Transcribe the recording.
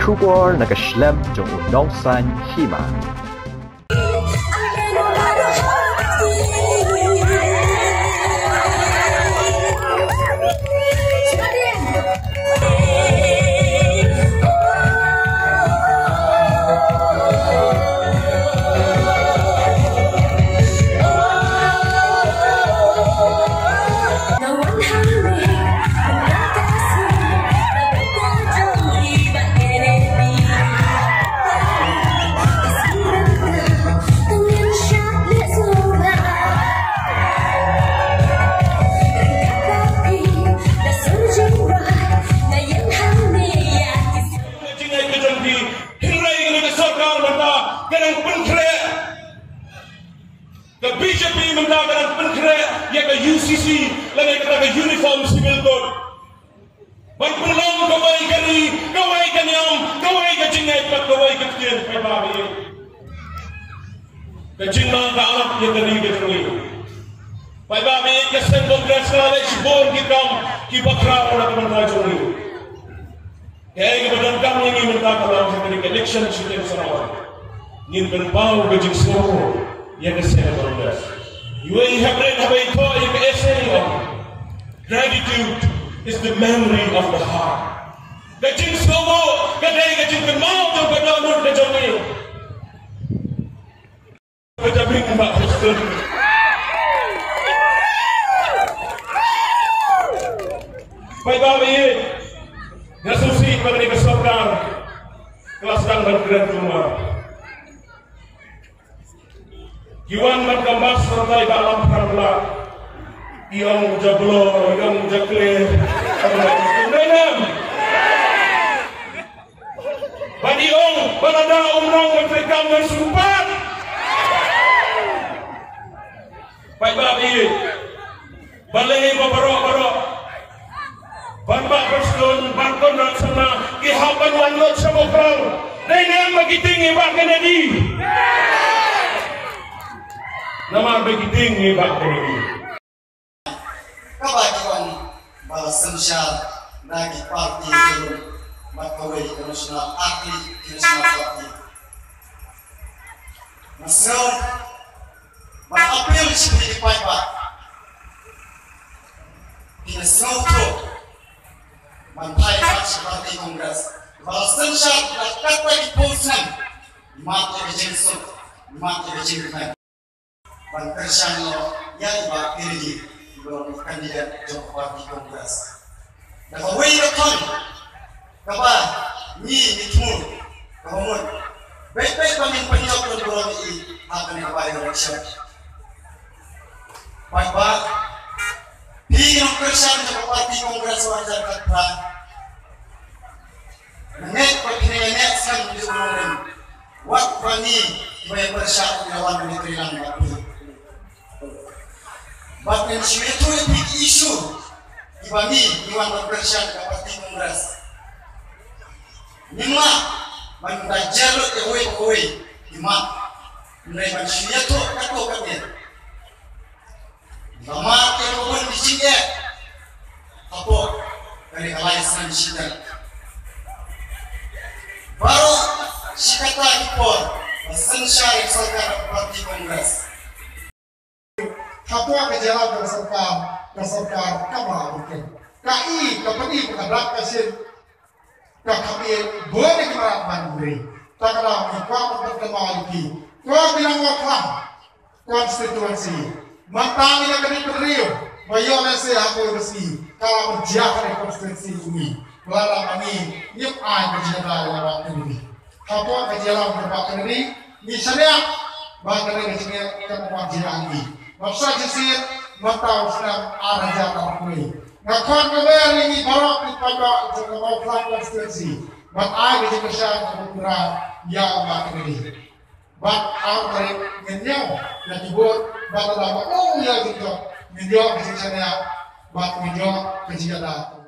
Trubor nakaslem jong unongsan Hima. The BJP mendapat penkret yang ke UCC lagi kata uniform civil code. Berpeluang kawai kan yang kawai ke jingai pat kawai ke tian Paidbah ini. Kejingan ke alam yang kini ke sini. Paidbah ini kesen kongres kalau sibor kita bakra orang teman ini. Kaya kemudian kami ingin mendapat dalam sebagai election sistem Sarawak. Ingin berbau kejing semua. Yang kesana berdas. You have read Haba yang essay of gratitude is the memory of the heart. Kajing semua, kajing kemau tu berdoa kajing ini. Kajing beri mbak Kristen. Paidbah ini, nasusi mengenai kesokan kelas dan bergerak rumah. Iwan bergambar serta dalam perangkat yang jablo, yang jakle, dalam. Badiong, balada umrong berpegang bersumpah. Paidbah ini, balai berbarok, banbak bersun, bangkon dan sana, kihapan wanot sama perang. Dalam bagi tinggi bahkan ini. Nama begitu ni bakal ini. Kebajikan balasan syarat bagi parti itu bakal nasional aktif nasional parti. Masuk, apel seperti Paidbah. Kita semua mentai seperti kongres. Balasan syarat dapat diposan mati berjengkel, mati berjengkel. Bantersan lo yang pilih belum kandidat Jokowi Kongres. Dapat wajib kan? Dapat ni mitmul, kamu baik-baik kami penyok dan belum ini akan dibayar election. Paidbah, pilih kersan Jokowi Kongres wajar kata. Nek perkiraan sang di Nongrum, waktu ini bayar bersatu lawan negeri Langkawi. Bahkan itu big issue dibagi Iwan Berpersian ke parti kongres. Hima bagi jalur ewe Hima mereka itu kata kami. Lama kemudian di sini apa dari kalaisan sidang. Baru sikata impor sensyari serta parti kongres. Kapwa kejalan berserkar kamar mungkin. Kai kepedi pengadap kasih kami boleh kemarah mandiri. Tak ada mengkau bertemu lagi. Kau bilang waklam konstitusi. Matang ini kami beriu. Bayar saya aku bersih. Kalau menjaga konstitusi ini, malam ini nyep ay berjalan lewat ini. Kapwa kejalan berbakar ini, misalnya bakar ini kemudian jalan ini. Masa jisir matau senang arah jalan ini. Ngakon keber ini barok di Paidbah untuk mau pelan konstitusi. Bat ay di kesan kebetulan yang bakal ini. Bat ay ngenyau yang dibut bat lama ya gitu. Ngenyau kesisanya bat ngenyau kejadian.